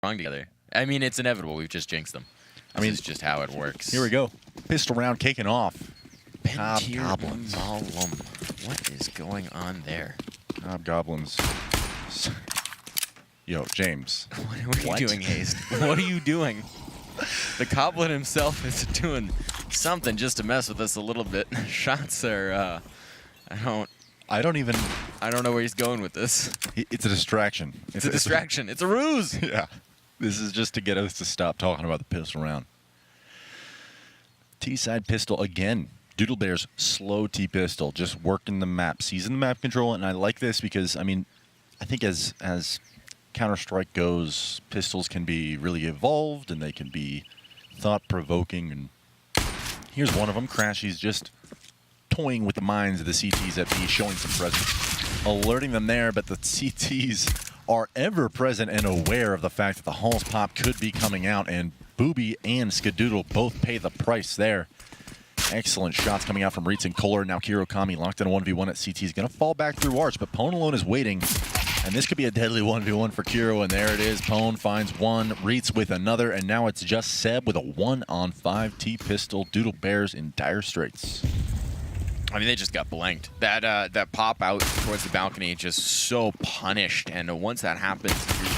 sprung together. I mean, it's inevitable. We've just jinxed them. I mean, it's just how it works. Here we go. Pistol round kicking off. Cobb Goblins. What is going on there? Cobb Goblins. Yo, James. What are you doing, Hazed? What are you doing? The Goblin himself is doing something just to mess with us a little bit. Shots are, I don't know where he's going with this. It's a distraction. It's a distraction. It's a ruse. Yeah. This is just to get us to stop talking about the pistol round. T-side pistol again. Doodle Bear's slow T-pistol, just working the map, seizing the map control, and I like this because, I mean, I think as Counter-Strike goes, pistols can be really evolved and they can be thought-provoking. And here's one of them. Crashy's just toying with the minds of the CTs at B, showing some presence, alerting them there, but the CTs are ever present and aware of the fact that the Halls pop could be coming out, and Booby and Skadoodle both pay the price there. Excellent shots coming out from Reitz and Kohler. Now Kirokami locked in a 1v1 at CT. Is going to fall back through Arch, but Pone alone is waiting. And this could be a deadly 1v1 for Kiro, and there it is. Pone finds one, Reitz with another, and now it's just Seb with a 1-on-5 T-pistol. Doodle Bears in dire straits. I mean, they just got blanked. That pop out towards the balcony just so punished, and once that happens,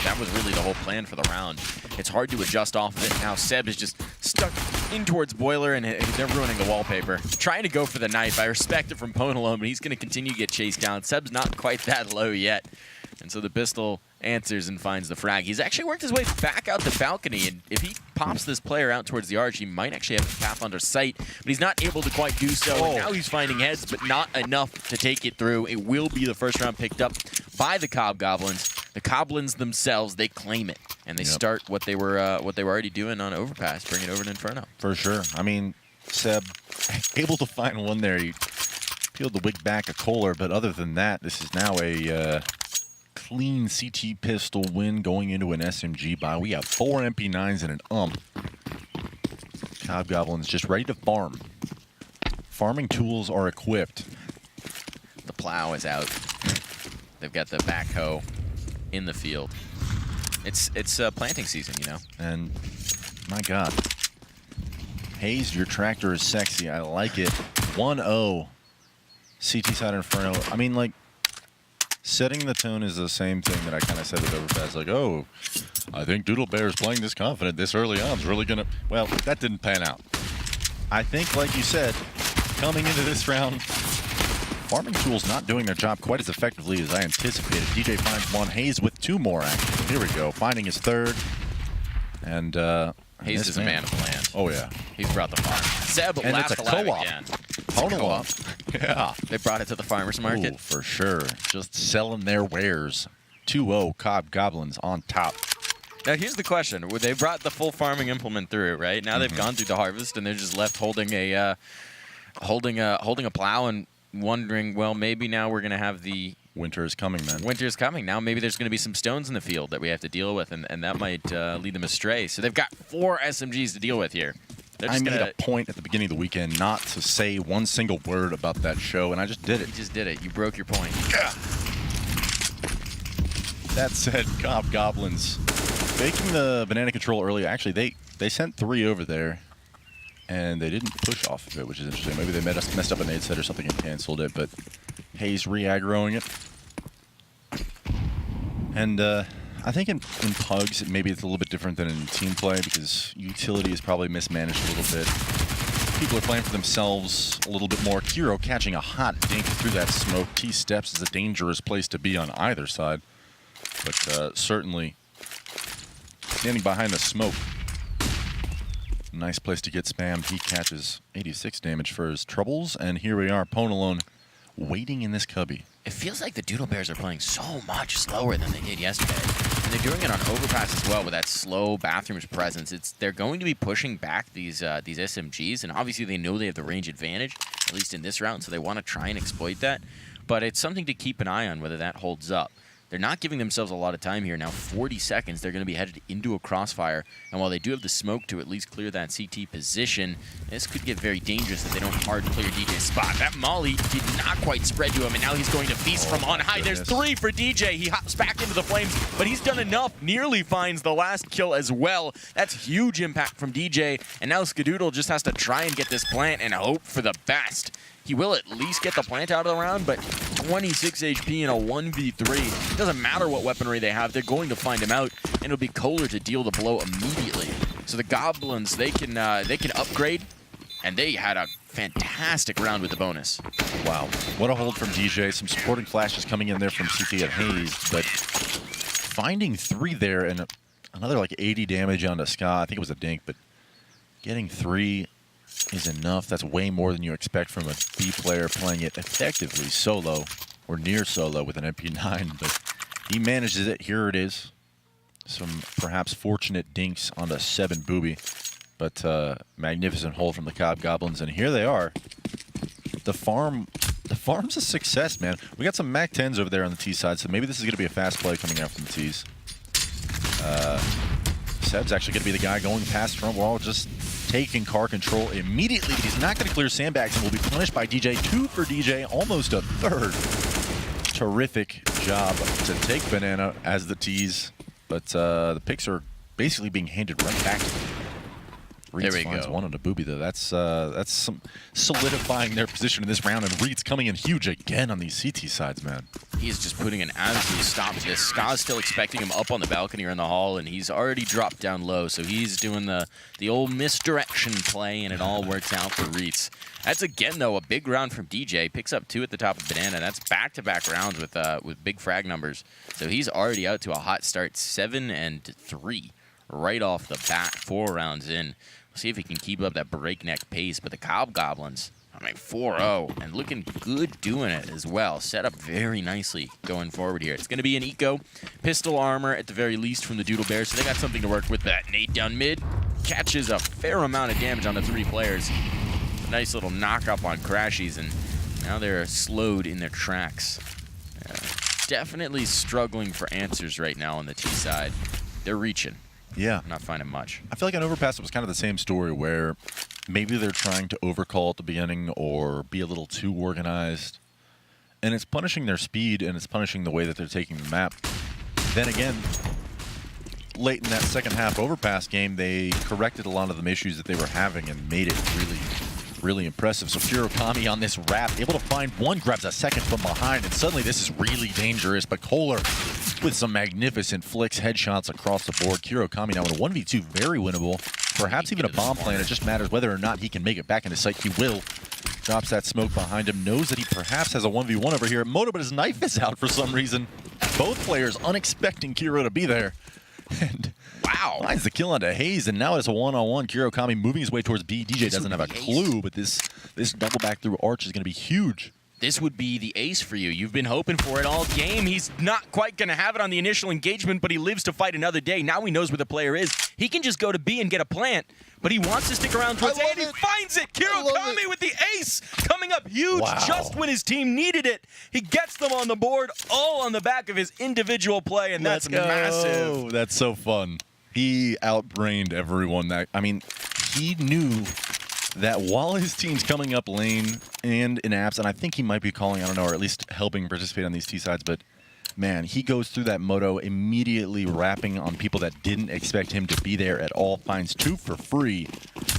that was really the whole plan for the round. It's hard to adjust off of it. Now Seb is just stuck in towards Boiler, and they're ruining the wallpaper. Trying to go for the knife. I respect it from Pone alone, but he's going to continue to get chased down. Seb's not quite that low yet, and so the pistol answers and finds the frag. He's actually worked his way back out the balcony, and if he pops this player out towards the arch, he might actually have a path under sight, but he's not able to quite do so. And now he's finding heads, but not enough to take it through. It will be the first round picked up by the Cobb Goblins. The Goblins themselves, they claim it, and they start what they were already doing on Overpass, bring it over to Inferno. For sure. I mean, Seb able to find one there. He peeled the wig back of Kohler, but other than that, this is now a clean CT pistol win going into an SMG buy. We have 4 MP9s and an Cobb Goblins just ready to farm. Farming tools are equipped. The plow is out. They've got the backhoe in the field. It's planting season, you know. And my God, Hazed, your tractor is sexy. I like it. 1-0 CT side Inferno. I mean, like, setting the tone is the same thing that I kind of said with Overpass. Like, oh, I think Doodle Bear is playing this confident this early on. Is really going to... Well, that didn't pan out. I think, like you said, coming into this round, farming tools not doing their job quite as effectively as I anticipated. DJ finds one. Hazed with 2 more, actually. Here we go. Finding his 3rd. And, Hazed is a man of the land. Oh, yeah. He's brought the farm. Seb and laughed it's a aloud again. Co-op. Yeah. They brought it to the farmer's market. Ooh, for sure. Just selling their wares. 2-0 Cobb Goblins on top. Now here's the question: they brought the full farming implement through, right? Now they've gone through the harvest, and they're just left holding a plow and wondering, well, maybe now we're gonna have the winter is coming, man. Winter is coming. Now maybe there's gonna be some stones in the field that we have to deal with, and that might lead them astray. So they've got 4 SMGs to deal with here. I made a point at the beginning of the weekend not to say one single word about that show, and I just did it. You just did it. You broke your point. Yeah. That said, Cobb Goblins faking the banana control early. Actually, they sent 3 over there, and they didn't push off of it, which is interesting. Maybe they messed up a nade set or something and canceled it, but Hazed re-aggroing it. And I think in pugs, maybe it's a little bit different than in team play because utility is probably mismanaged a little bit. People are playing for themselves a little bit more. Kiro catching a hot dink through that smoke. T-steps is a dangerous place to be on either side. But certainly standing behind the smoke. Nice place to get spammed. He catches 86 damage for his troubles. And here we are, Pone alone, waiting in this cubby. It feels like the Doodle Bears are playing so much slower than they did yesterday. And they're doing it on Overpass as well with that slow bathrooms presence. They're going to be pushing back these SMGs, and obviously they know they have the range advantage, at least in this round, so they want to try and exploit that. But it's something to keep an eye on whether that holds up. They're not giving themselves a lot of time here. Now 40 seconds, they're going to be headed into a crossfire. And while they do have the smoke to at least clear that CT position, this could get very dangerous if they don't hard clear DJ's spot. That molly did not quite spread to him, and now he's going to feast from on high. There's 3 for DJ. He hops back into the flames, but he's done enough. Nearly finds the last kill as well. That's huge impact from DJ. And now Skadoodle just has to try and get this plant and hope for the best. He will at least get the plant out of the round, but 26 HP in a 1v3. Doesn't matter what weaponry they have, they're going to find him out, and it'll be Kohler to deal the blow immediately. So the Goblins, they can upgrade, and they had a fantastic round with the bonus. Wow, what a hold from DJ. Some supporting flashes coming in there from CT and Hazed, but finding 3 there and another like 80 damage onto Ska. I think it was a dink, but getting 3 is enough. That's way more than you expect from a B player playing it effectively solo or near solo with an MP9, but he manages it. Here it is. Some perhaps fortunate dinks on the 7 booby, but magnificent hold from the Cobb Goblins, and here they are. The farm's a success, man. We got some Mac 10s over there on the T side, so maybe this is going to be a fast play coming out from the T's. Seb's actually going to be the guy going past front wall, just taking car control immediately, but he's not going to clear sandbags and will be punished by DJ. 2 for DJ, almost a 3rd. Terrific job to take Banana as the tease, but the picks are basically being handed right back to him. Reeds there we finds go. 1 on the booby, though. That's some solidifying their position in this round, and Reeds coming in huge again on these CT sides, man. He's just putting an absolute stop to this. Ska's still expecting him up on the balcony or in the hall, and he's already dropped down low, so he's doing the old misdirection play, and it all works out for Reeds. That's, again, though, a big round from DJ. Picks up 2 at the top of Banana. That's back-to-back rounds with big frag numbers. So he's already out to a hot start, 7 and 3 right off the bat, 4 rounds in. See if he can keep up that breakneck pace, but the Cobb Goblins, I mean, 4-0, and looking good doing it as well. Set up very nicely going forward here. It's going to be an eco, pistol armor at the very least from the Doodle Bears, so they got something to work with. That nade down mid catches a fair amount of damage on the 3 players. A nice little knock up on Crashies, and now they're slowed in their tracks. Definitely struggling for answers right now on the T side. They're reaching. Yeah. I'm not finding much. I feel like on Overpass it was kind of the same story where maybe they're trying to overcall at the beginning or be a little too organized. And it's punishing their speed and it's punishing the way that they're taking the map. Then again, late in that second half Overpass game, they corrected a lot of the issues that they were having and made it really impressive. So Kurokami on this wrap, able to find 1, grabs a second from behind, and suddenly this is really dangerous. But Kohler with some magnificent flicks, headshots across the board. Kurokami now in a 1v2, very winnable. Perhaps even a bomb plan. It just matters whether or not he can make it back into sight. He will. Drops that smoke behind him, knows that he perhaps has a 1v1 over here. Moto, but his knife is out for some reason. Both players unexpecting Kuro to be there. And wow, finds the kill onto Hazed, and now it's a one-on-one. Kurokami moving his way towards B. DJ doesn't have a clue, but this double back through Arch is going to be huge. This would be the ace for you. You've been hoping for it all game. He's not quite going to have it on the initial engagement, but he lives to fight another day. Now he knows where the player is. He can just go to B and get a plant, but he wants to stick around towards A, and he finds it. Kurokami with the ace, coming up huge just when his team needed it. He gets them on the board, all on the back of his individual play, and that's massive. That's so fun. He outbrained everyone. I mean, he knew that while his team's coming up lane and in apps, and I think he might be calling, I don't know, or at least helping participate on these T-sides, but man, he goes through that moto immediately rapping on people that didn't expect him to be there at all, finds 2 for free,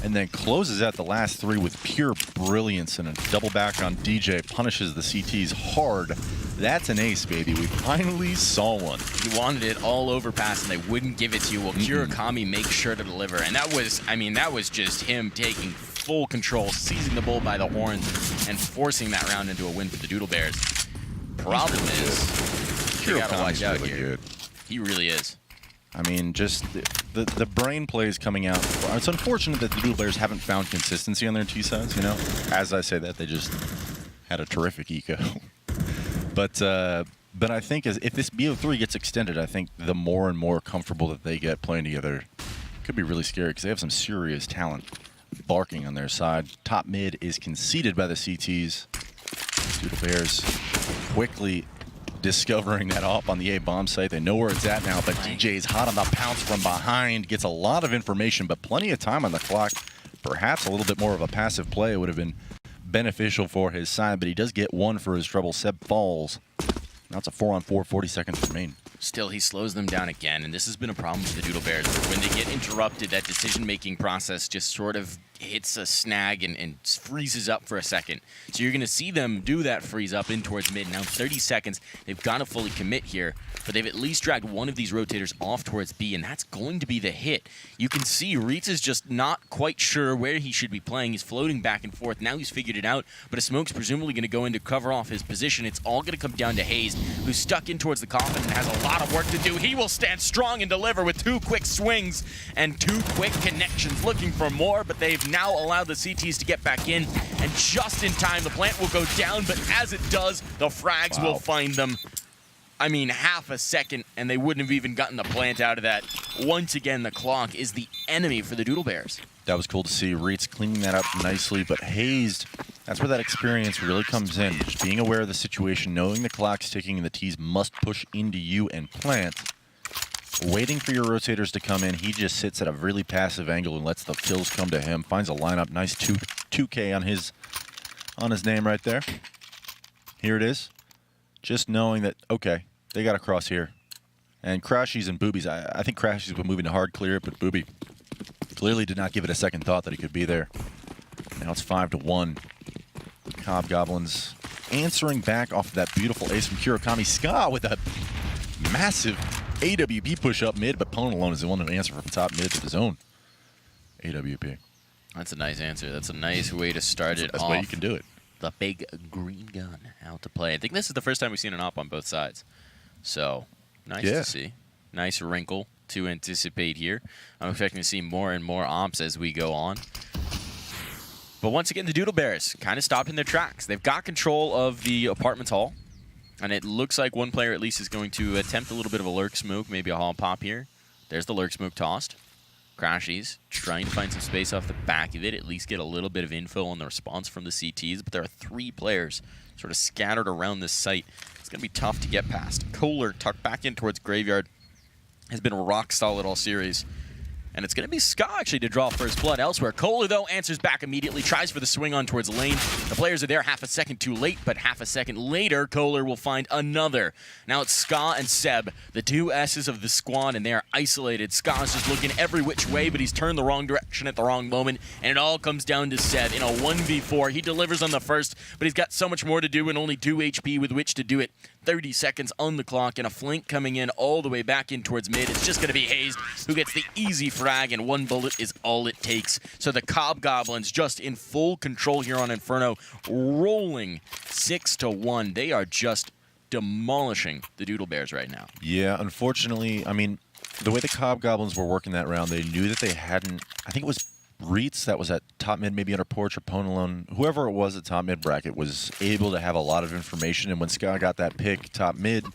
and then closes out the last 3 with pure brilliance and a double back on DJ, punishes the CTs hard. That's an ace, baby. We finally saw one. He wanted it all Overpass, and they wouldn't give it to you. Well, Kurokami makes sure to deliver, and that was just him taking full control, seizing the bull by the horns, and forcing that round into a win for the Doodle Bears. Problem is, you gotta watch out here. Good. He really is. I mean, just the brain plays coming out. It's unfortunate that the Doodle Bears haven't found consistency on their T-sides, you know? As I say that, they just had a terrific eco. But I think if this BO3 gets extended, I think the more and more comfortable that they get playing together could be really scary because they have some serious talent barking on their side. Top mid is conceded by the CTs. Doodle Bears quickly discovering that op on the A bomb site. They know where it's at now, but DJ's hot on the pounce from behind, gets a lot of information, but plenty of time on the clock. Perhaps a little bit more of a passive play would have been beneficial for his side, but he does get one for his trouble. Seb falls. Now it's a 4-on-4, 40 seconds remain. Still, he slows them down again, and this has been a problem for the Doodle Bears. When they get interrupted, that decision-making process just sort of hits a snag and freezes up for a second. So you're going to see them do that freeze up in towards mid. Now 30 seconds, they've got to fully commit here, but they've at least dragged one of these rotators off towards B, and that's going to be the hit. You can see Reitz is just not quite sure where he should be playing. He's floating back and forth. Now he's figured it out, but a smoke's presumably going to go in to cover off his position. It's all going to come down to Hazed, who's stuck in towards the coffin and has a lot of work to do. He will stand strong and deliver with 2 quick swings and 2 quick connections, looking for more, but they've now allowed the CTs to get back in, and just in time the plant will go down, but as it does, the frags will find them. I mean, half a second, and they wouldn't have even gotten the plant out of that. Once again, the clock is the enemy for the Doodle Bears. That was cool to see. Reitz cleaning that up nicely, but Hazed, that's where that experience really comes in. Just being aware of the situation, knowing the clock's ticking and the T's must push into you and plant. Waiting for your rotators to come in, he just sits at a really passive angle and lets the kills come to him. Finds a lineup, nice 2K on his name right there. Here it is. Just knowing that, okay, they got to cross here. And Crashies and Boobies, I think Crashies was moving to hard clear, but Booby clearly did not give it a second thought that he could be there. Now it's 5-1. Cobb Goblins answering back off of that beautiful ace from Kurokami. Ska with a massive AWP push up mid, but Pone alone is the one to answer from top mid to his own AWP. That's a nice answer. That's a nice way to start it off. That's the way you can do it. The big green gun out to play. I think this is the first time we've seen an op on both sides. So, nice to see. Nice wrinkle to anticipate here. I'm expecting to see more and more ops as we go on. But once again, the Doodle Bears kind of stopped in their tracks. They've got control of the apartment hall. And it looks like one player at least is going to attempt a little bit of a lurk smoke, maybe a hall pop here. There's the lurk smoke tossed. Crashies trying to find some space off the back of it, at least get a little bit of info on the response from the CTs. But there are 3 players sort of scattered around this site. It's going to be tough to get past. Kohler tucked back in towards Graveyard has been rock solid all series. And it's going to be Ska, actually, to draw first blood elsewhere. Kohler, though, answers back immediately, tries for the swing on towards lane. The players are there half a second too late, but half a second later, Kohler will find another. Now it's Ska and Seb, the 2 S's of the squad, and they are isolated. Ska's just looking every which way, but he's turned the wrong direction at the wrong moment, and it all comes down to Seb in a 1v4. He delivers on the first, but he's got so much more to do and only 2 HP with which to do it. 30 seconds on the clock, and a flank coming in all the way back in towards mid. It's just going to be Hazed who gets the easy frag, and 1 bullet is all it takes. So the Cobb Goblins just in full control here on Inferno, rolling 6-1. They are just demolishing the Doodle Bears right now. Yeah, unfortunately, I mean, the way the Cobb Goblins were working that round, they knew that they hadn't, I think it was Reitz that was at top mid, maybe under Porch or Pone alone. Whoever it was at top mid bracket was able to have a lot of information, and when Ska got that pick top mid,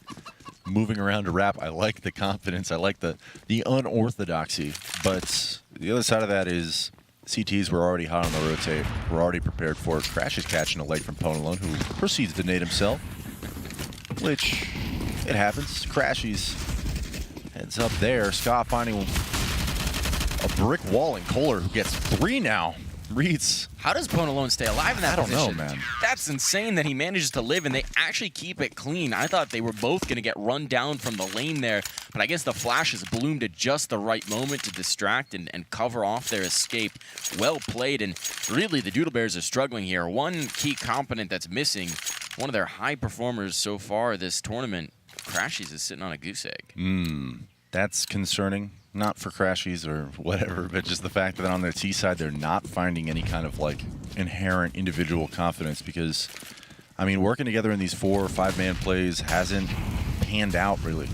moving around to wrap, I like the confidence, I like the unorthodoxy, but the other side of that is CTs were already hot on the rotate, were already prepared for it. Crash is catching a leg from Pone alone, who proceeds to nade himself, which, it happens. Crashies heads up there. Ska finding a brick wall, and Kohler, who gets 3 now. Reitz. How does Pone alone stay alive in that position? I don't know, man. That's insane that he manages to live, and they actually keep it clean. I thought they were both going to get run down from the lane there, but I guess the flashes bloomed at just the right moment to distract and cover off their escape. Well played, and really the Doodle Bears are struggling here. One key component that's missing, one of their high performers so far this tournament, Crashies, is sitting on a goose egg. That's concerning. Not for Crashies or whatever, but just the fact that on their T side, they're not finding any kind of like inherent individual confidence, because, I mean, working together in these 4 or 5-man plays hasn't panned out really.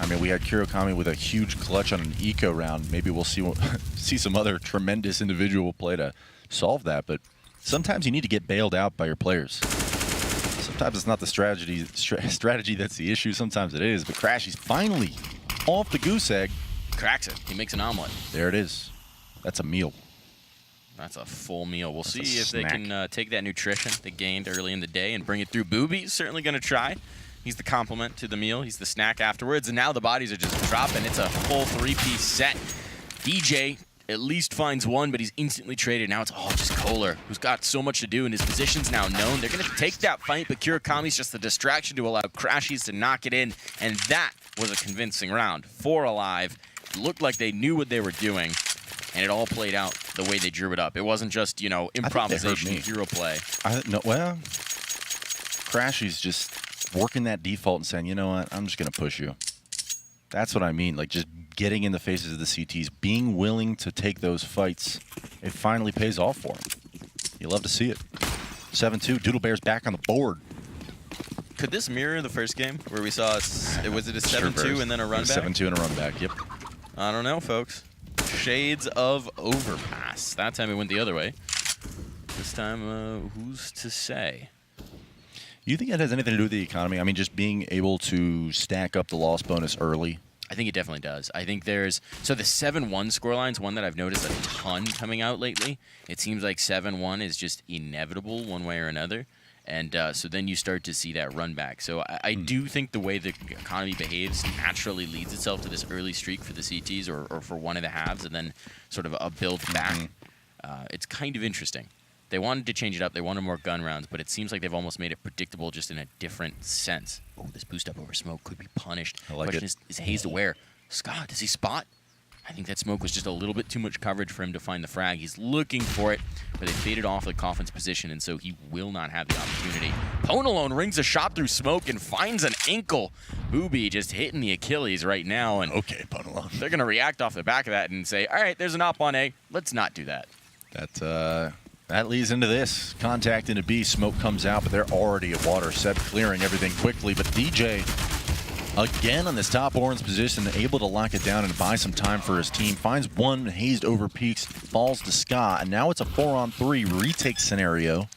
I mean, we had Kurokami with a huge clutch on an eco round. Maybe we'll see see some other tremendous individual play to solve that, but sometimes you need to get bailed out by your players. Sometimes it's not the strategy that's the issue. Sometimes it is, but Crashies finally off the goose egg. Cracks it. He makes an omelet. There it is. That's a meal. That's a full meal. We'll see if snack. they can take that nutrition they gained early in the day and bring it through. Booby's certainly going to try. He's the complement to the meal. He's the snack afterwards. And now the bodies are just dropping. It's a full 3-piece set. DJ at least finds one, but he's instantly traded. Now it's all just Kohler, who's got so much to do, and his position's now known. They're going to take that fight, but Kurakami's just the distraction to allow Crashies to knock it in, and that was a convincing round. 4 alive. It looked like they knew what they were doing, and it all played out the way they drew it up. It wasn't just, improvisation, hero play. Well, Crashies just working that default and saying, you know what, I'm just going to push you. That's what I mean. Like, just getting in the faces of the CTs, being willing to take those fights. It finally pays off for him. You love to see it. 7-2, Doodle Bears back on the board. Could this mirror the first game where we saw, was it a 7-2 and then a run back? 7-2 and a run back, yep. I don't know, folks. Shades of overpass. That time it went the other way. This time, who's to say? You think that has anything to do with the economy? I mean, just being able to stack up the loss bonus early? I think it definitely does. I think there's... So the 7-1 scoreline's one that I've noticed a ton coming out lately. It seems like 7-1 is just inevitable one way or another. And so then you start to see that run back. So I do think the way the economy behaves naturally leads itself to this early streak for the CTs or for one of the halves and then sort of a build back. It's kind of interesting. They wanted to change it up. They wanted more gun rounds, but it seems like they've almost made it predictable just in a different sense. Oh, this boost up over smoke could be punished. I like Question it. is Hazed aware? Scott, does he spot? I think that smoke was just a little bit too much coverage for him to find the frag. He's looking for it, but they faded off the Coffin's position, and so he will not have the opportunity. Ponalone rings a shot through smoke and finds an ankle. Booby just hitting the Achilles right now. And Okay, Ponalone. they're going to react off the back of that and say, all right, there's an op on A. Let's not do that. That leads into this. Contact into B. Smoke comes out, but they're already at water. Seb clearing everything quickly, but DJ, again on this top orange position, able to lock it down and buy some time for his team. Finds one, Hazed over peaks, falls to Ska, and now it's a 4-on-3 retake scenario.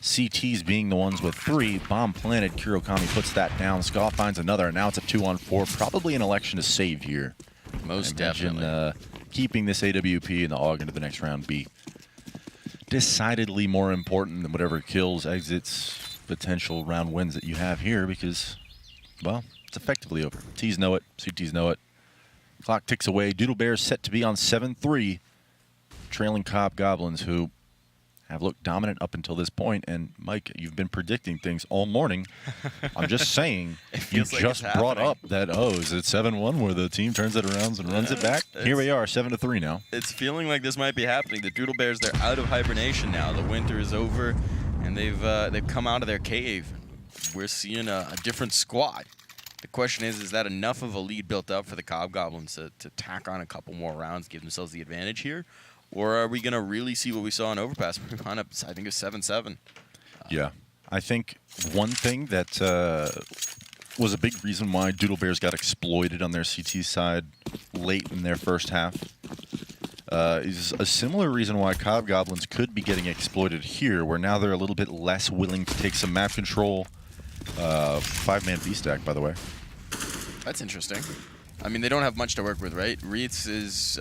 CTs being the ones with 3. Bomb planted, Kurokami puts that down. Ska finds another, and now it's a 2-on-4. Probably an election to save here. Most definitely. Keeping this AWP and the AUG into the next round be decidedly more important than whatever kills, exits, potential round wins that you have here because, well, it's effectively over. T's know it. CTs know it. Clock ticks away. Doodle Bears set to be on 7-3, trailing Cobb Goblins, who have looked dominant up until this point. And, Mike, you've been predicting things all morning. I'm just saying, you like just brought up that, is it 7-1 where the team turns it around and runs it back? Here we are, 7-3 now. It's feeling like this might be happening. The Doodle Bears, they're out of hibernation now. The winter is over, and they've come out of their cave. We're seeing a different squad. The question is that enough of a lead built up for the Cobb Goblins to tack on a couple more rounds, give themselves the advantage here? Or are we going to really see what we saw in Overpass? We're on up, I think, it was 7-7. Yeah. I think one thing that was a big reason why Doodle Bears got exploited on their CT side late in their first half is a similar reason why Cobb Goblins could be getting exploited here, where now they're a little bit less willing to take some map control. 5-man V-stack, by the way. That's interesting. I mean, they don't have much to work with, right? Reitz is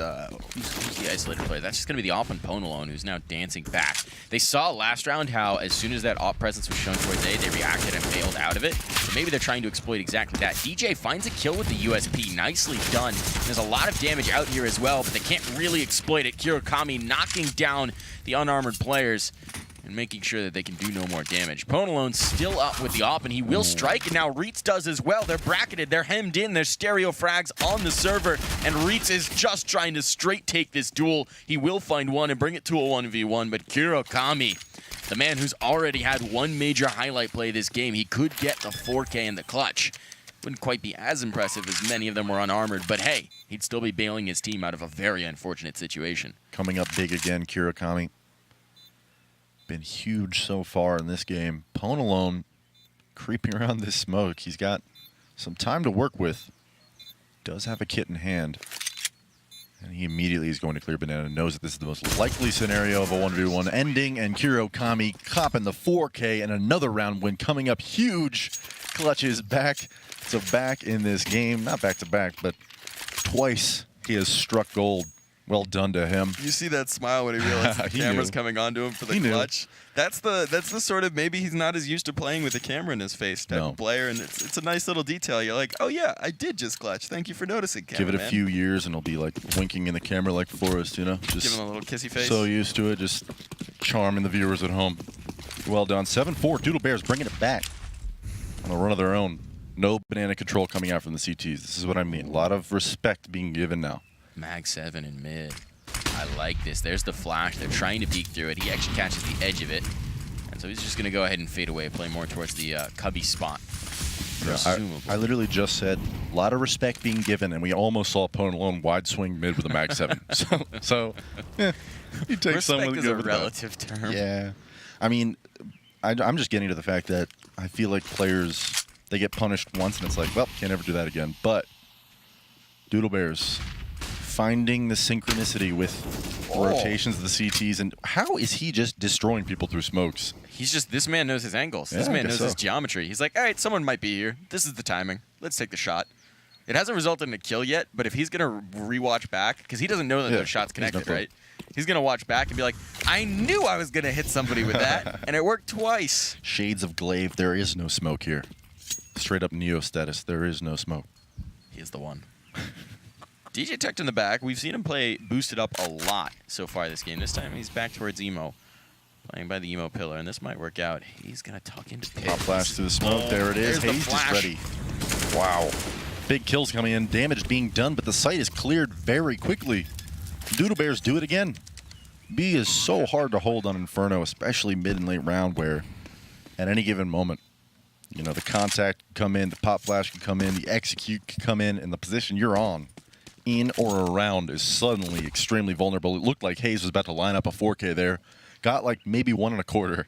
who's the isolated player? That's just going to be the op and Ponalone, who's now dancing back. They saw last round how as soon as that op presence was shown towards A, they reacted and bailed out of it. So maybe they're trying to exploit exactly that. DJ finds a kill with the USP. Nicely done. There's a lot of damage out here as well, but they can't really exploit it. Kurokami knocking down the unarmored players and making sure that they can do no more damage. Ponalone still up with the op, and he will strike, and now Reitz does as well. They're bracketed, they're hemmed in, there's stereo frags on the server, and Reitz is just trying to straight take this duel. He will find one and bring it to a 1v1, but Kurokami, the man who's already had one major highlight play this game, he could get the 4K in the clutch. Wouldn't quite be as impressive as many of them were unarmored, but hey, he'd still be bailing his team out of a very unfortunate situation. Coming up big again, Kurokami. Been huge so far in this game. Ponalone creeping around this smoke. He's got some time to work with. Does have a kit in hand. And he immediately is going to clear banana. Knows that this is the most likely scenario of a 1v1 ending. And Kurokami copping the 4K and another round win coming up huge. Clutches back. So back in this game. Not back to back, but twice he has struck gold Well done to him. You see that smile when he realizes the He camera's knew. coming onto him for the He knew. clutch. That's the sort of, maybe he's not as used to playing with a camera in his face type of player, and it's a nice little detail. You're like, oh yeah, I did just clutch. Thank you for noticing, Give it a cameraman. few years and he'll be like winking in the camera like Forrest, you know? Just Give him a little kissy face. so used to it, just charming the viewers at home. Well done. 7-4. Doodle Bears bringing it back on a run of their own. No banana control coming out from the CTs. This is what I mean. A lot of respect being given now. Mag 7 in mid. I like this. There's the flash. They're trying to peek through it. He actually catches the edge of it. And so he's just going to go ahead and fade away, play more towards the cubby spot. I literally just said a lot of respect being given, and we almost saw opponent alone wide swing mid with a mag 7. So you take some Respect with is the a good relative term. Yeah. I mean, I'm just getting to the fact that I feel like players, they get punished once, and it's like, well, can't ever do that again. But Doodle Bears finding the synchronicity with rotations of the CTs, and how is he just destroying people through smokes? He's just, this man knows his angles. Yeah, This I man guess knows so. his geometry. He's like, all right, someone might be here. This is the timing. Let's take the shot. It hasn't resulted in a kill yet, but if he's going to rewatch back, because he doesn't know that those shots he's no connected, clue. right? He's going to watch back and be like, I knew I was going to hit somebody with that, and it worked twice. Shades of Glaive, there is no smoke here. Straight up Neo status, there is no smoke. He is the one. DJ tucked in the back. We've seen him play boosted up a lot so far this game. This time he's back towards Emo, playing by the Emo pillar, and this might work out. He's going to tuck into pit. Pop flash through the smoke, there it is. There's the Hazed is flash. ready. Wow. Big kills coming in, damage being done, but the site is cleared very quickly. Doodle Bears do it again. B is so hard to hold on Inferno, especially mid and late round, where at any given moment, you know, the contact can come in, the pop flash can come in, the execute can come in, and the position you're on, in or around, is suddenly extremely vulnerable. It looked like Hazed was about to line up a 4K there. Got like maybe 1 1/4.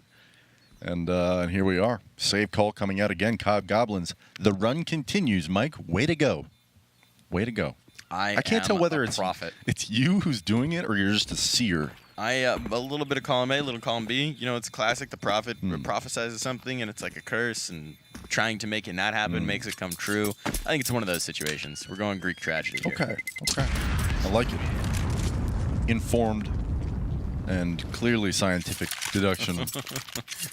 And here we are. Save call coming out again. Cobb Goblins. The run continues, Mike. Way to go. Way to go. I can't tell whether it's you who's doing it or you're just a seer. A little bit of column A, a little column B. You know, it's classic. The prophet prophesizes something, and it's like a curse, and trying to make it not happen makes it come true. I think it's one of those situations. We're going Greek tragedy here. Okay. I like it. Informed and clearly scientific deduction.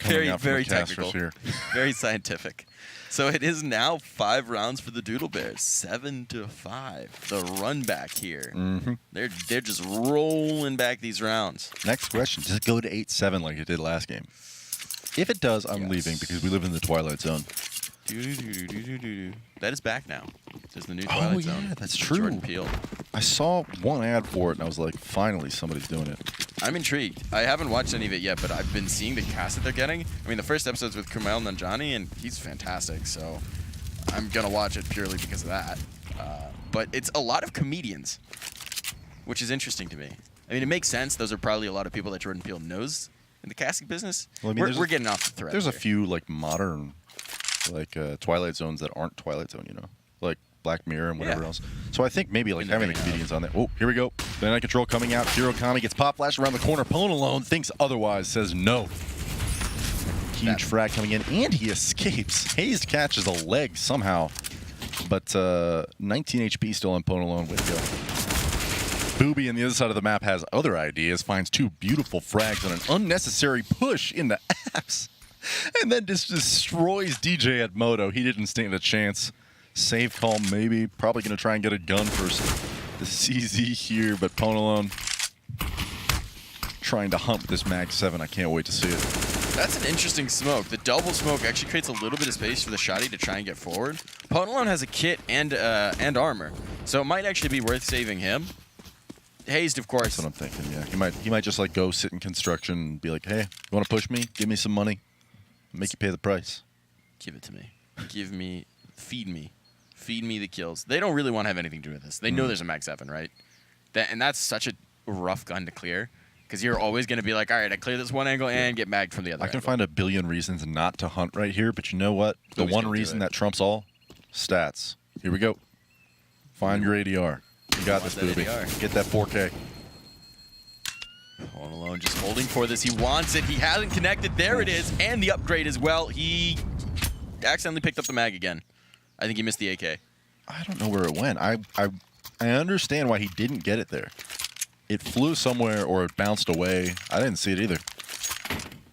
Very, out from very the casters technical. here. Very scientific. So it is now 5 rounds for the Doodle Bears, 7-5. The run back here. Mm-hmm. They're just rolling back these rounds. Next question. Does it go to 8-7 like it did last game? If it does, I'm leaving because we live in the Twilight Zone. That is back now. There's the new Twilight Zone. Yeah, that's true. Jordan Peele. I saw one ad for it, and I was like, finally, somebody's doing it. I'm intrigued. I haven't watched any of it yet, but I've been seeing the cast that they're getting. I mean, the first episode's with Kumail Nanjiani, and he's fantastic, so I'm going to watch it purely because of that. But it's a lot of comedians, which is interesting to me. I mean, it makes sense. Those are probably a lot of people that Jordan Peele knows in the casting business. Well, I mean, we're getting off the thread. There's a here. few, like, modern, like, Twilight Zones that aren't Twilight Zone, you know? Like Black Mirror and whatever else. So I think maybe, like, having the comedians on there. Oh, here we go. Banana control coming out. Hero Kami gets pop flash around the corner. Pone alone thinks otherwise, says no. Huge frag coming in, and he escapes. Hazed catches a leg somehow. But 19 HP still on Pone alone with go. Booby on the other side of the map has other ideas, finds 2 beautiful frags on an unnecessary push into apps, and then just destroys DJ at Moto. He didn't stand a chance. Save call maybe. Probably going to try and get a gun for the CZ here, but Pone alone trying to hump this Mag 7. I can't wait to see it. That's an interesting smoke. The double smoke actually creates a little bit of space for the shotty to try and get forward. Pone alone has a kit and armor, so it might actually be worth saving him. Hazed, of course. That's what I'm thinking, yeah. He might just like go sit in construction and be like, hey, you want to push me? Give me some money. Make you pay the price. Give it to me. Give me, feed me. Feed me the kills. They don't really want to have anything to do with this. They know there's a Mag 7, right? And that's such a rough gun to clear, because you're always going to be like, all right, I clear this one angle and get magged from the other I can angle. find a billion reasons not to hunt right here, but you know what? The Always one gonna do reason it. that trumps all? Stats. Here we go. Find your ADR. You got Want this, that Booby. ADR. Get that 4K. Pone alone just holding for this. He wants it. He hasn't connected. There it is. And the upgrade as well. He accidentally picked up the mag again. I think he missed the AK. I don't know where it went. I understand why he didn't get it there. it flew somewhere or it bounced away. I didn't see it either.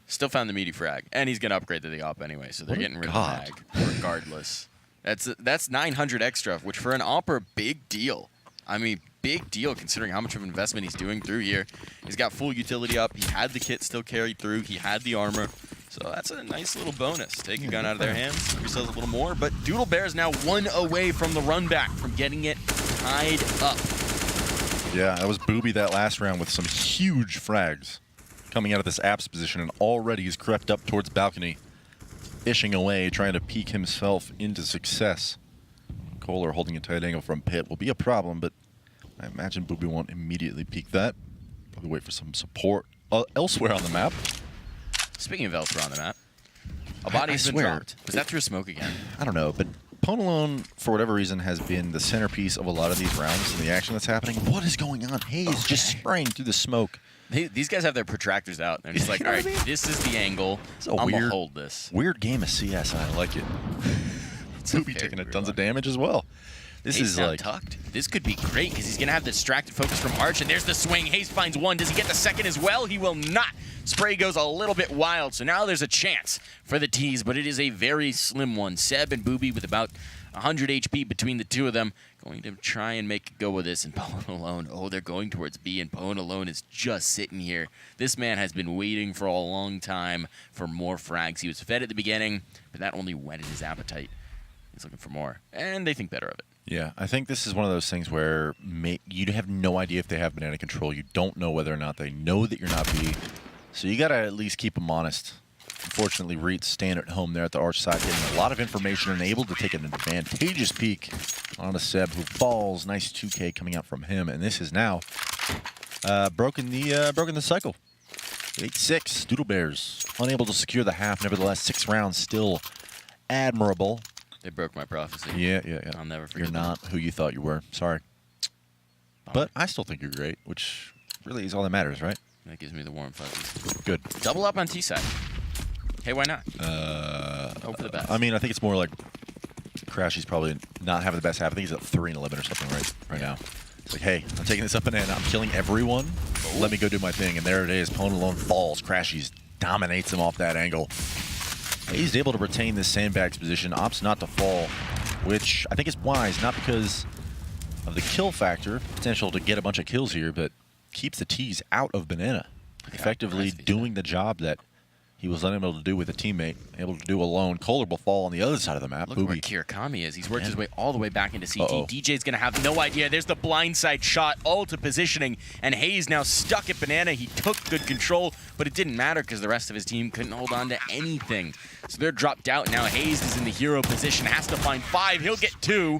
Still found the meaty frag, and he's gonna upgrade to the op anyway, so they're What a getting rid of god. the mag regardless. That's 900 extra, which for an opera, big deal. I mean, big deal considering how much of an investment he's doing through here. He's got full utility up. He had the kit still carried through. He had the armor. So that's a nice little bonus. Take a gun out of their hands, give yourselves a little more. But Doodle Bear is now 1 away from the run back, from getting it tied up. Yeah, that was Booby that last round with some huge frags coming out of this apps position, and already he's crept up towards balcony, fishing away, trying to peek himself into success. Kohler holding a tight angle from pit will be a problem, but I imagine Booby won't immediately peek that. Probably wait for some support elsewhere on the map. Speaking of elsewhere on the map, a body's been swear. dropped. Was that through smoke again? I don't know, but Ponalone, for whatever reason, has been the centerpiece of a lot of these rounds and the action that's happening. What is going on? Hayes just spraying through the smoke. These guys have their protractors out. They're just like, all right, this is the angle. It's a I'm going to weird- hold this. Weird game of CS, and I like it. Booby very taking a weird tons one. of damage as well. This Hayes is now like tucked. This could be great because he's going to have the distracted focus from Arch, and there's the swing. Hayes finds one. Does he get the second as well? He will not. Spray goes a little bit wild, so now there's a chance for the tease, but it is a very slim one. Seb and Booby with about 100 HP between the two of them, going to try and make a go with this, and Pone alone. Oh, they're going towards B, and Pone alone is just sitting here. This man has been waiting for a long time for more frags. He was fed at the beginning, but that only whetted his appetite. He's looking for more, and they think better of it. Yeah, I think this is one of those things where you have no idea if they have banana control. You don't know whether or not they know that you're not B. So you got to at least keep them honest. Unfortunately, Reed's staying at home there at the Arch side, getting a lot of information and able to take an advantageous peek on a Seb who falls. Nice 2K coming out from him, and this is now broken the cycle. 8-6, Doodle Bears unable to secure the half. Nevertheless, 6 rounds still admirable. They broke my prophecy. Yeah. I'll never forget You're that. not who you thought you were. Sorry. But I still think you're great, which really is all that matters, right? That gives me the warm fuzzies. Good. Double up on T side. Hey, why not? Hope for the best. I mean, I think it's more like Crashy's probably not having the best half. I think he's at 3-11 or something right now. It's like, hey, I'm taking this up and in. I'm killing everyone. Let me go do my thing. And there it is. Pone alone falls. Crashy's dominates him off that angle. He's able to retain this sandbags position, opts not to fall, which I think is wise, not because of the kill factor, potential to get a bunch of kills here, but keeps the tease out of Banana, effectively doing the job that he was unable to do with a teammate, able to do alone. Kohler will fall on the other side of the map. Look where Booby. Kirakami is. He's worked his way all the way back into CT. Uh-oh. DJ's going to have no idea. There's the blindside shot, all to positioning, and Hayes now stuck at Banana. He took good control, but it didn't matter because the rest of his team couldn't hold on to anything. So they're dropped out. Now Hayes is in the hero position, has to find 5. He'll get 2,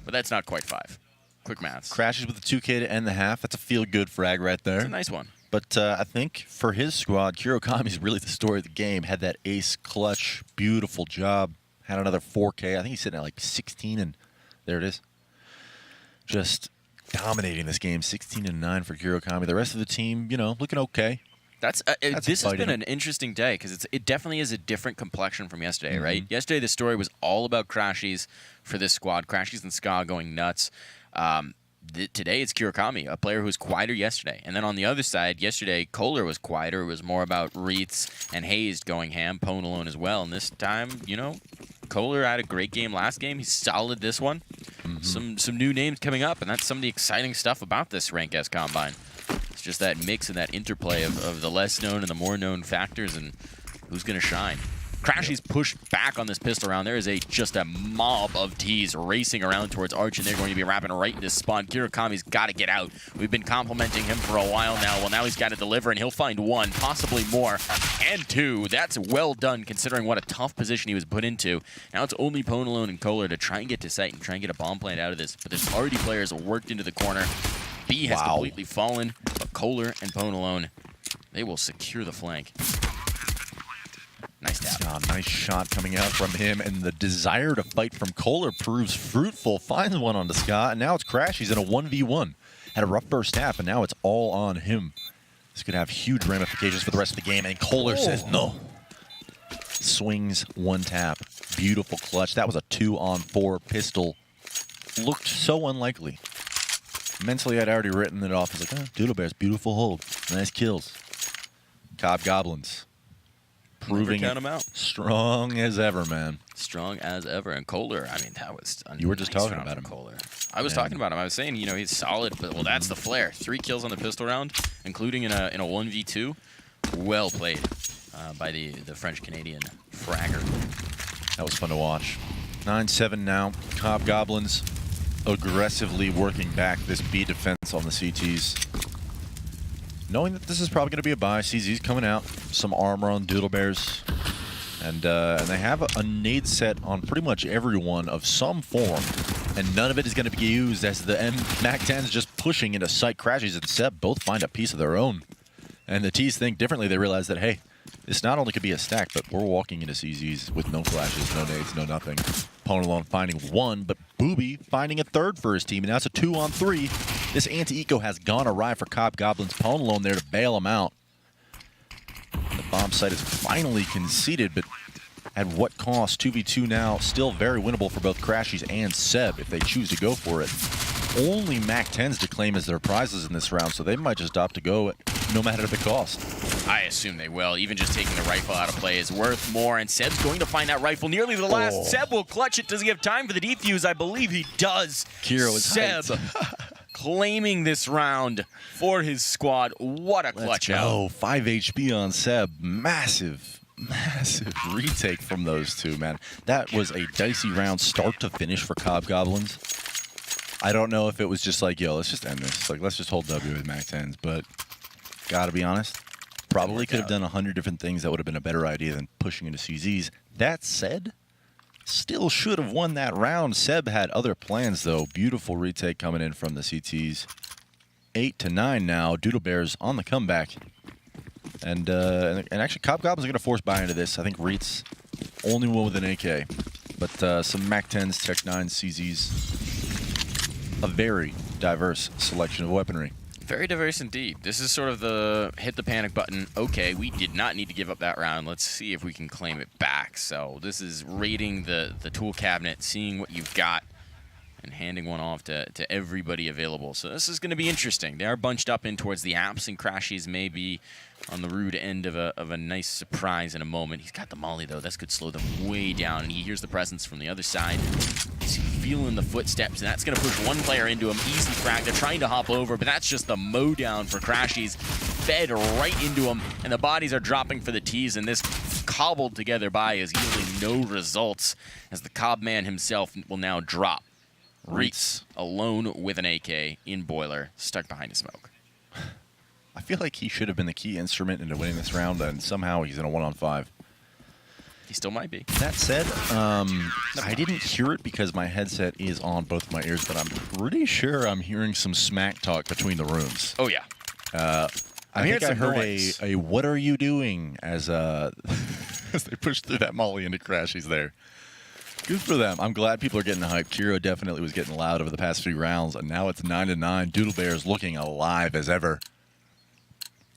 but that's not quite 5. Quick maths. Crashes with the 2K to end the half. That's a feel-good frag right there. It's a nice one. But I think for his squad, Kirokami is really the story of the game. Had that ace clutch, beautiful job. Had another 4K. I think he's sitting at like 16, and there it is. Just dominating this game, 16-9 for Kirokami. The rest of the team, you know, looking okay. This has fighting. been an interesting day because it definitely is a different complexion from yesterday, right? Yesterday the story was all about Crashies for this squad. Crashies and Ska going nuts. Today it's Kirokami, a player who was quieter yesterday. And then on the other side, yesterday Kohler was quieter. It was more about Reitz and Hazed going ham, Pone alone as well. And this time, you know, Kohler had a great game last game. He's solid this one. Some new names coming up, and that's some of the exciting stuff about this Rank S Combine. It's just that mix and that interplay of the less known and the more known factors and who's going to shine. Crashy's pushed back on this pistol round. There is just a mob of T's racing around towards Arch, and they're going to be wrapping right into spawn. Kirokami's got to get out. We've been complimenting him for a while now. Well, now he's got to deliver, and he'll find 1, possibly more, and 2. That's well done, considering what a tough position he was put into. Now it's only Pone alone and Kohler to try and get to site and try and get a bomb plant out of this, but there's already players worked into the corner. B has completely fallen, but Kohler and Pone alone, they will secure the flank. Nice tap. Nice shot coming out from him, and the desire to fight from Kohler proves fruitful. Finds one on the Scott, and now it's Crash. He's in a 1v1. Had a rough first half, and now it's all on him. This could have huge ramifications for the rest of the game, and Kohler says no. Swings 1 tap. Beautiful clutch. That was a 2-on-4 pistol. Looked so unlikely. Mentally, I'd already written it off as like, oh, Doodle Bears, beautiful hold. Nice kills. Cobb Goblins. Proving count it 'em out. strong as ever, man. Strong as ever. And Kohler, I mean, that was a You were just nice talking round about for him. Kohler. I was talking about him. I was saying, you know, he's solid, but well, that's the flair. 3 kills on the pistol round, including in a 1v2. Well played by the French-Canadian fragger. That was fun to watch. 9-7 now. Cobb Goblins aggressively working back this B defense on the CTs. Knowing that this is probably going to be a buy. CZ's coming out. Some armor on Doodle Bears. And they have a nade set on pretty much everyone of some form. And none of it is going to be used as the MAC-10 is just pushing into Sight Crashes and Seb both find a piece of their own. And the T's think differently. They realize that, hey, this not only could be a stack, but we're walking into CZs with no flashes, no nades, no nothing. Opponent alone finding 1, but Booby finding a 3rd for his team. And now it's a 2-on-3. This anti-eco has gone awry for Cobb Goblins. Opponent alone there to bail him out. The bomb site is finally conceded, but at what cost? 2v2 now, still very winnable for both Crashies and Seb if they choose to go for it. Only MAC-10s to claim as their prizes in this round, so they might just opt to go no matter the cost. I assume they will. Even just taking the rifle out of play is worth more, and Seb's going to find that rifle nearly the last. Oh. Seb will clutch it. Does he have time for the defuse? I believe he does. Kiro is Seb claiming this round for his squad. What a clutch out. Oh, 5 HP on Seb. Massive retake from those two, man. That was a dicey round start to finish for Cobb Goblins. I don't know if it was just like, yo, let's just end this. Like, let's just hold W with MAC-10s, but gotta be honest, probably could have done 100 different things that would have been a better idea than pushing into CZs. That said, still should have won that round. Seb had other plans, though. Beautiful retake coming in from the CTs. 8-9 now. Doodle Bears on the comeback. And actually, Cobb Goblins are going to force buy into this. I think Reet's only one with an AK. But some MAC-10s, Tech 9s, CZs. A very diverse selection of weaponry. Very diverse indeed. This is sort of the hit the panic button. Okay, we did not need to give up that round. Let's see if we can claim it back. So this is raiding the tool cabinet, seeing what you've got, and handing one off to everybody available. So this is going to be interesting. They are bunched up in towards the apps, and Crashies may be on the rude end of a nice surprise in a moment. He's got the molly, though. That's could slow them way down, and he hears the presence from the other side. He's feeling the footsteps, and that's going to push one player into him. Easy frag. They're trying to hop over, but that's just the mow down for Crashies. Fed right into him, and the bodies are dropping for the T's, and this cobbled together buy is yielding no results as the Cobb man himself will now drop. Reetz alone with an AK in boiler, stuck behind a smoke. I feel like he should have been the key instrument into winning this round, and somehow he's in a 1-on-5. He still might be. That said, I didn't hear it because my headset is on both my ears, but I'm pretty sure I'm hearing some smack talk between the rooms. Oh, yeah. I hearing think I some heard noise. a "What are you doing?" as as they push through that molly into Crashies there. Good for them. I'm glad people are getting hyped. Kiro definitely was getting loud over the past few rounds, and now it's 9-9. Doodle Bears looking alive as ever.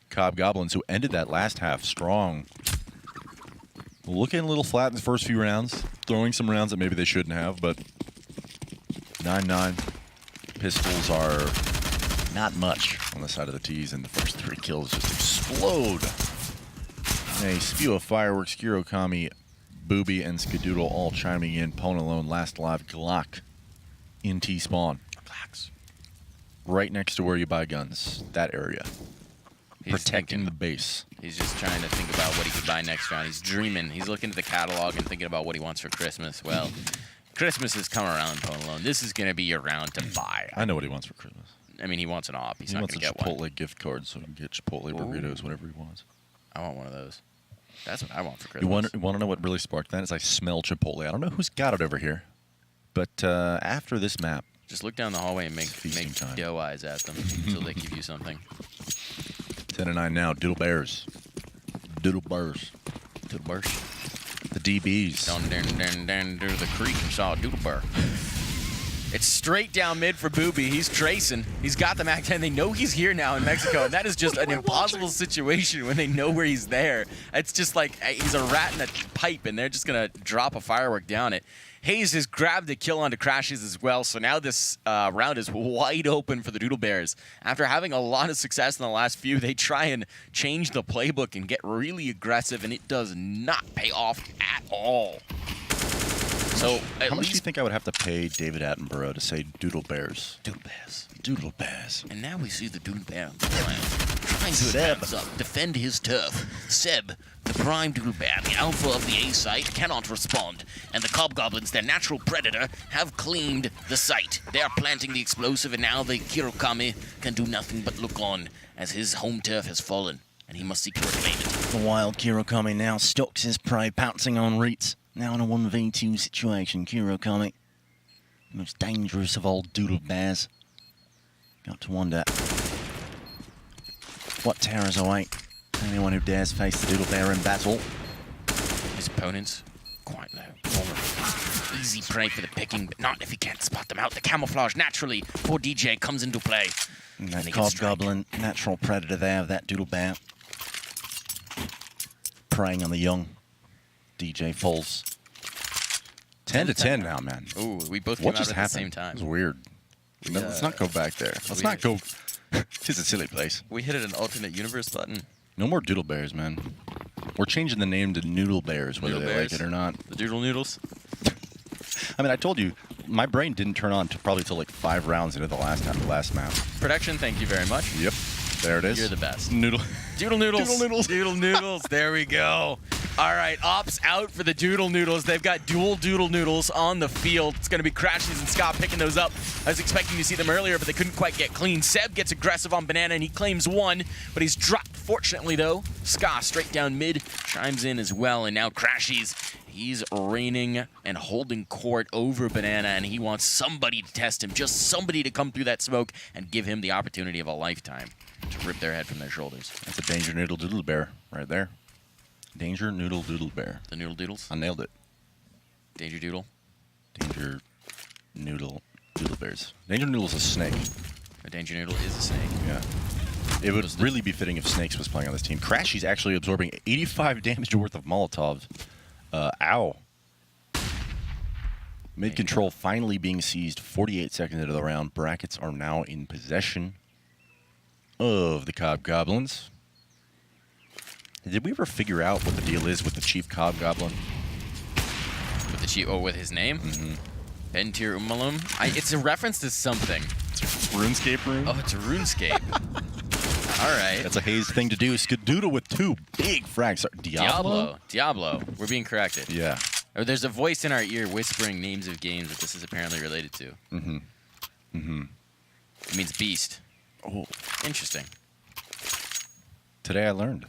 Cobb Goblins, who ended that last half strong, looking a little flat in the first few rounds, throwing some rounds that maybe they shouldn't have, but 9-9. Pistols are not much on the side of the T's, and the first 3 kills just explode. A spew of fireworks. Kiro, Kami, Booby, and Skadoodle all chiming in. Pwn alone, last alive. Glock in T-spawn. Relax. Right next to where you buy guns. That area. He's Protecting thinking. the base. He's just trying to think about what he could buy next round. He's dreaming. He's looking at the catalog and thinking about what he wants for Christmas. Well, Christmas has come around, Pwn alone. This is going to be your round to buy. I know what he wants for Christmas. I mean, he wants an op. He's He not wants going a to get Chipotle one. gift card so he can get Chipotle burritos, whatever he wants. I want one of those. That's what I want for You Christmas. want to know what really sparked that? Is I smell Chipotle. I don't know who's got it over here, but after this map, Just look down the hallway and make feasting time. doe eyes at them until they give you something. 10-9 now. Doodle Bears. Doodle Bears. Doodle burst. The DBs. Down to the creek and saw a doodle burr. It's straight down mid for Booby. He's tracing. He's got the MAC-10. They know he's here now in Mexico, and that is just an impossible situation when they know where he's there. It's just like he's a rat in a pipe, and they're just going to drop a firework down it. Hazed has grabbed a kill onto Crashes as well, so now this round is wide open for the Doodle Bears. After having a lot of success in the last few, they try and change the playbook and get really aggressive, and it does not pay off at all. So How much do you think I would have to pay David Attenborough to say Doodle Bears? Doodle Bears. Doodle Bears. And now we see the Doodle Bear trying to stand up, defend his turf. Seb, the prime Doodle Bear, the alpha of the A site, cannot respond. And the Cobb Goblins, their natural predator, have claimed the site. They are planting the explosive, and now the Kirokami can do nothing but look on as his home turf has fallen, and he must seek to reclaim it. The wild Kirokami now stalks his prey, pouncing on Reeds. Now in a 1v2 situation, Kirokami, the most dangerous of all Doodle Bears. Got to wonder what terrors await anyone who dares face the Doodle Bear in battle. His opponents, quite low. Vulnerable. Easy prey for the picking, but not if he can't spot them out. The camouflage naturally for DJ comes into play. And that Cobb Goblin, natural predator there of that Doodle Bear. Preying on the young. DJ falls. 10 to 10 now, man. Ooh, we both came What out just at happened? the same time. It was weird. No, let's not go back there. Let's not go. It's a silly place. We hit an alternate universe button. No more Doodle Bears, man. We're changing the name to Noodle Bears, whether Noodle they Bears. like it or not. The Doodle Noodles. I mean, I told you, my brain didn't turn on probably till like 5 rounds into the last map. Production, thank you very much. Yep. There it is. You're the best. Noodle. Doodle Noodles. Doodle Noodles. Doodle Noodles. There we go. All right, ops out for the Doodle Noodles. They've got dual Doodle Noodles on the field. It's going to be Crashes and Scott picking those up. I was expecting to see them earlier, but they couldn't quite get clean. Seb gets aggressive on Banana, and he claims one, but he's dropped. Fortunately, though, Ska straight down mid chimes in as well, and now Crashes. He's reigning and holding court over Banana, and he wants somebody to test him, just somebody to come through that smoke and give him the opportunity of a lifetime to rip their head from their shoulders. That's a Danger Noodle Doodle Bear right there. Danger Noodle Doodle Bear. The Noodle Doodles? I nailed it. Danger Doodle? Danger Noodle Doodle Bears. Danger Noodle's a snake. A Danger Noodle is a snake. Yeah. It would really be fitting if Snakes was playing on this team. Crashy's actually absorbing 85 damage worth of Molotovs. Ow. Mid-control finally being seized 48 seconds into the round. Brackets are now in possession of the Cobb Goblins. Did we ever figure out what the deal is with the Chief Cobb Goblin? With the chief, with his name? Mm-hmm. Bentir Umalum? It's a reference to something. RuneScape room? Oh, it's a RuneScape. All right. That's a Hazed thing to do. Skadoodle with 2 big frags. Diablo. We're being corrected. Yeah. Oh, there's a voice in our ear whispering names of games that this is apparently related to. Mm-hmm. Mm-hmm. It means beast. Oh. Interesting. Today I learned.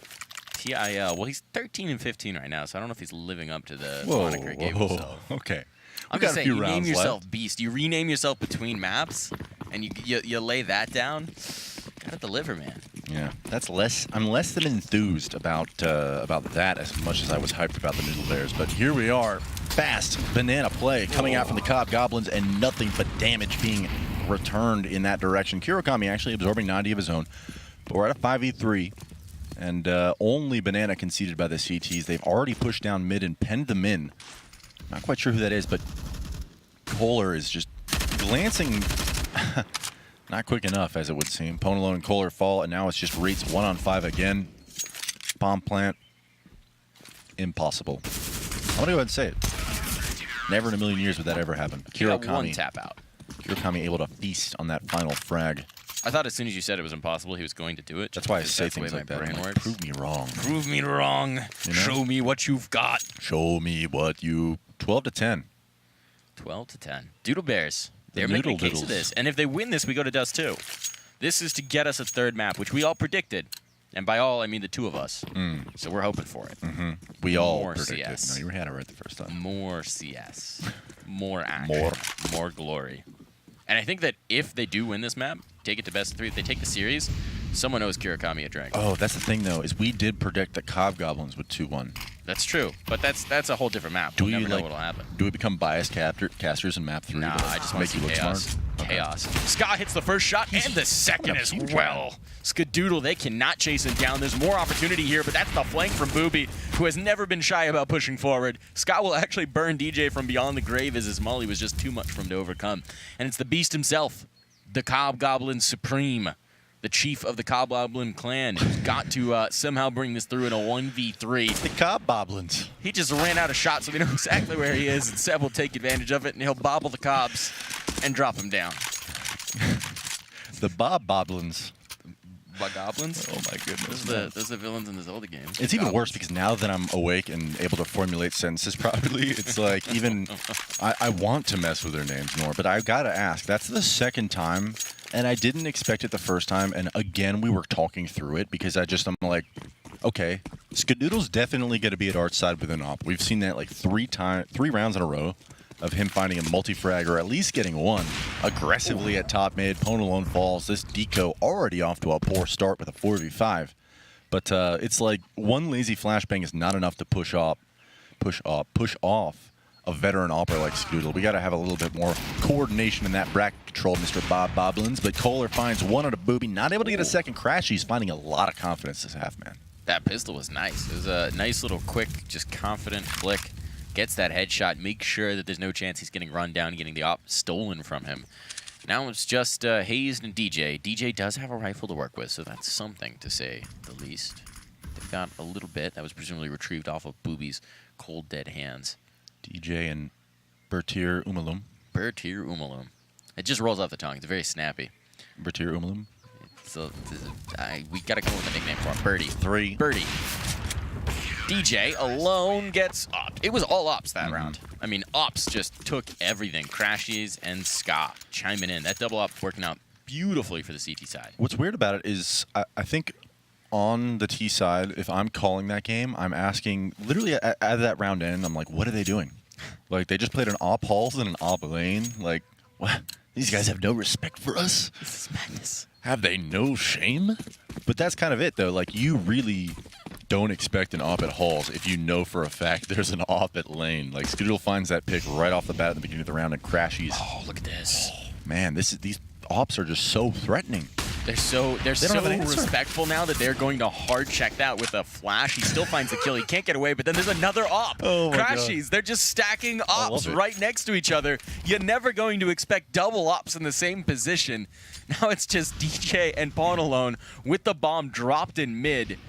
TIL. Well, he's 13 and 15 right now, so I don't know if he's living up to the Whoa, moniker he gave himself. Okay. I'm just saying, you name yourself Beast. You rename yourself between maps, and you lay that down. Gotta deliver, man. Yeah, that's less. I'm less than enthused about that as much as I was hyped about the Noodle Bears. But here we are, fast banana play coming out from the Cobb Goblins, and nothing but damage being returned in that direction. Kirokami actually absorbing 90 of his own, but we're at a 5v3, and only Banana conceded by the CTs. They've already pushed down mid and penned them in. Not quite sure who that is, but Kohler is just glancing. Not quick enough, as it would seem. Ponalo and Kohler fall, and now it's just Reeds 1-on-5 again. Bomb plant. Impossible. I'm going to go ahead and say it. Never in a million years would that ever happen. One tap out. Kirokami able to feast on that final frag. I thought as soon as you said it was impossible, he was going to do it. That's why I say That's the way things my like that. brain I'm like, works. prove me wrong. Prove me wrong. You know? Show me what you've got. Show me what you... 12 to 10. 12 to 10. Doodle Bears. They're The making a Noodle case of Doodles. this. And if they win this, we go to Dust 2. This is to get us a third map, which we all predicted. And by all, I mean the two of us. So we're hoping for it. Mm-hmm. We all More predicted. CS. No, you had it right the first time. More CS. More action. More glory. And I think that if they do win this map, take it to best of 3, if they take the series, someone owes Kirokami a drink. Oh, that's the thing, though, is we did predict that Cobb Goblins would 2-1. That's true. But that's a whole different map. We'll never know what'll happen. Do we become biased casters in map 3? Nah, to I just want make to you see look chaos. smart? chaos. Ska hits the first shot and the second as well. Skadoodle, they cannot chase him down. There's more opportunity here, but that's the flank from Booby, who has never been shy about pushing forward. Ska will actually burn DJ from beyond the grave as his molly was just too much for him to overcome. And it's the beast himself, the Cobb Goblin Supreme, the chief of the Cobb Goblin clan, who's got to somehow bring this through in a 1v3. The Cobb Goblins. He just ran out of shots, so we know exactly where he is, and Seb will take advantage of it, and he'll bobble the Cobbs and drop him down. The Goblins. Goblins? Oh my goodness. Those are the villains in the Zelda games. It's even worse because now that I'm awake and able to formulate sentences properly, it's like even I want to mess with their names more, but I gotta ask, that's the second time, and I didn't expect it the first time, and again we were talking through it because I'm like, okay, Skadoodle's definitely gonna be at Art's side with an op. We've seen that like 3 rounds in a row of him finding a multi-frag or at least getting one aggressively at top mid. Pwn alone falls. This Deco already off to a poor start with a 4v5. But it's like one lazy flashbang is not enough to push off a veteran opera like Skadoodle. We got to have a little bit more coordination in that bracket control, Mr. Goblins. But Kohler finds one on a Booby, not able to get a second crash. He's finding a lot of confidence this half, man. That pistol was nice. It was a nice little quick, just confident flick. Gets that headshot, makes sure that there's no chance he's getting run down, getting the op stolen from him. Now it's just Hazed and DJ. DJ does have a rifle to work with, so that's something to say the least. They've got a little bit that was presumably retrieved off of Booby's cold, dead hands. DJ and Bertir Umalum. Bertir Umalum. It just rolls off the tongue. It's very snappy. Bertir Umalum. So we got to come up with a nickname for him. Birdie. 3. Birdie. DJ alone gets up. It was all ops that round. I mean, ops just took everything. Crashies and Ska chiming in. That double op working out beautifully for the CT side. What's weird about it is I think on the T side, if I'm calling that game, I'm asking, literally at that round end, I'm like, what are they doing? Like, they just played an op halls and an op lane. Like, what? These guys have no respect for us? This is madness. Have they no shame? But that's kind of it, though. Like, you really don't expect an op at halls if you know for a fact there's an op at lane. Like, Skadoodle finds that pick right off the bat at the beginning of the round and crashes. Oh, look at this. Oh, man, these ops are just so threatening. They're so respectful now that they're going to hard check that with a flash. He still finds the kill. He can't get away, but then there's another op. Oh my Crashies. God. They're just stacking ops right next to each other. You're never going to expect double ops in the same position. Now it's just DJ and Pawn alone with the bomb dropped in mid.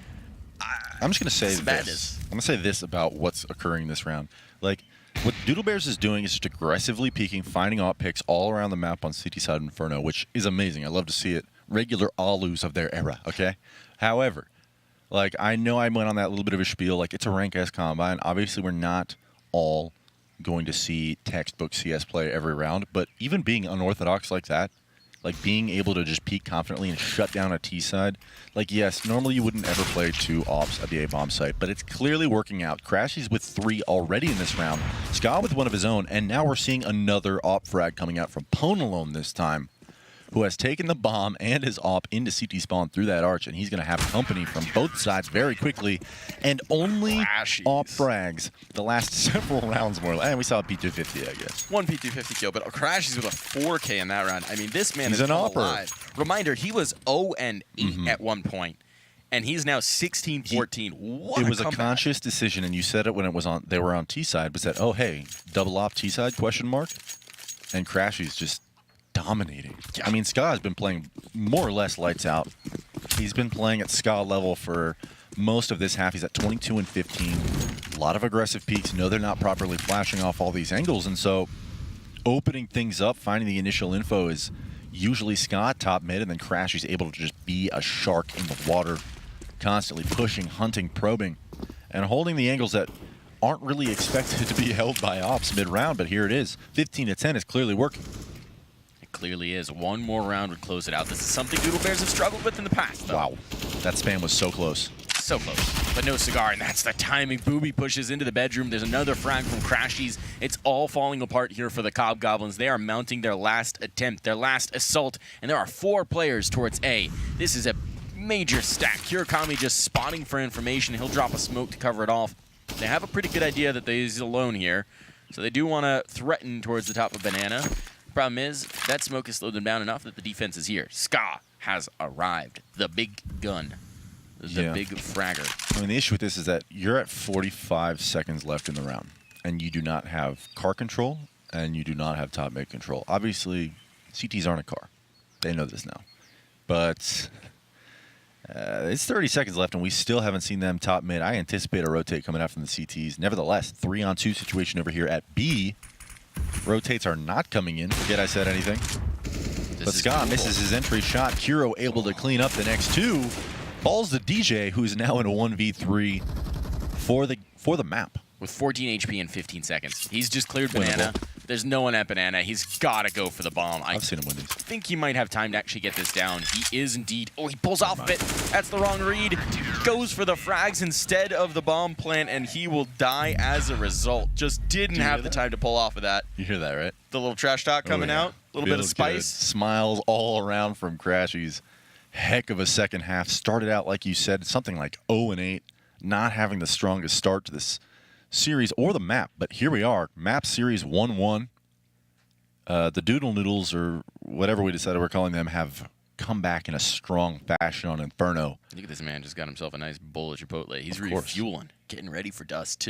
I'm just going to say this. I'm going to say this about what's occurring this round. Like, what Doodle Bears is doing is just aggressively peeking, finding op picks all around the map on CT side Inferno, which is amazing. I love to see it. Regular Alus of their era, okay? However, like, I know I went on that little bit of a spiel. Like, it's a rank S combine. Obviously, we're not all going to see textbook CS play every round, but even being unorthodox like that, like being able to just peek confidently and shut down a T side, like, yes, normally you wouldn't ever play 2 ops at the A bomb site, but it's clearly working out. Crashies with 3 already in this round, Ska with 1 of his own, and now we're seeing another op frag coming out from Pwn alone this time, who has taken the bomb and his op into CT spawn through that arch, and he's going to have company from both sides very quickly, and only op frags the last several rounds more. And we saw a P250, I guess. 1 P250 kill, but Crashies with a 4K in that round. I mean, this man is an alive. Reminder, he was 0-8 at one point, and he's now 16-14. What It was a comeback. conscious decision, and you said it when it was on. They were on T side, but said, "Oh, hey, double op T side?" Question mark. And Crashies just dominating. Yeah. I mean, Ska has been playing more or less lights out. He's been playing at Ska level for most of this half. He's at 22 and 15. A lot of aggressive peaks. No, they're not properly flashing off all these angles, and so opening things up, finding the initial info is usually Ska top mid, and then Crashies able to just be a shark in the water, constantly pushing, hunting, probing, and holding the angles that aren't really expected to be held by ops mid-round, but here it is. 15 to 10 is clearly working. Clearly is. One more round would close it out. This is something Doodle Bears have struggled with in the past, though. Wow. That spam was so close. So close. But no cigar, and that's the timing. Booby pushes into the bedroom. There's another frag from Crashies. It's all falling apart here for the Cobb Goblins. They are mounting their last attempt, their last assault, and there are 4 players towards A. This is a major stack. Kirakami just spotting for information. He'll drop a smoke to cover it off. They have a pretty good idea that he's alone here, so they do want to threaten towards the top of Banana. Problem is, that smoke has slowed them down enough that the defense is here. Ska has arrived. The big gun. The big fragger. I mean, the issue with this is that you're at 45 seconds left in the round, and you do not have car control, and you do not have top mid control. Obviously, CTs aren't a car. They know this now. But it's 30 seconds left, and we still haven't seen them top mid. I anticipate a rotate coming out from the CTs. Nevertheless, 3-on-2 situation over here at B. Rotates are not coming in. Forget I said anything. But Ska misses his entry shot. Kuro able to clean up the next two. Balls the DJ, who's now in a 1v3 for the map. With 14 HP in 15 seconds. He's just cleared Banana. There's no one at Banana. He's got to go for the bomb. I've seen him win these. I think he might have time to actually get this down. He is indeed. Oh, he pulls off of it. That's the wrong read. Goes for the frags instead of the bomb plant, and he will die as a result. Just didn't have the time to pull off of that. You hear that, right? The little trash talk coming out. A little bit of spice. Good. Smiles all around from Crashies. Heck of a second half. Started out, like you said, something like 0-8. Not having the strongest start to this series or the map, but here we are. Map series 1-1. The Doodle Noodles, or whatever we decided we're calling them, have come back in a strong fashion on Inferno. Look at this man, just got himself a nice bowl of Chipotle. He's refueling, getting ready for dust, too.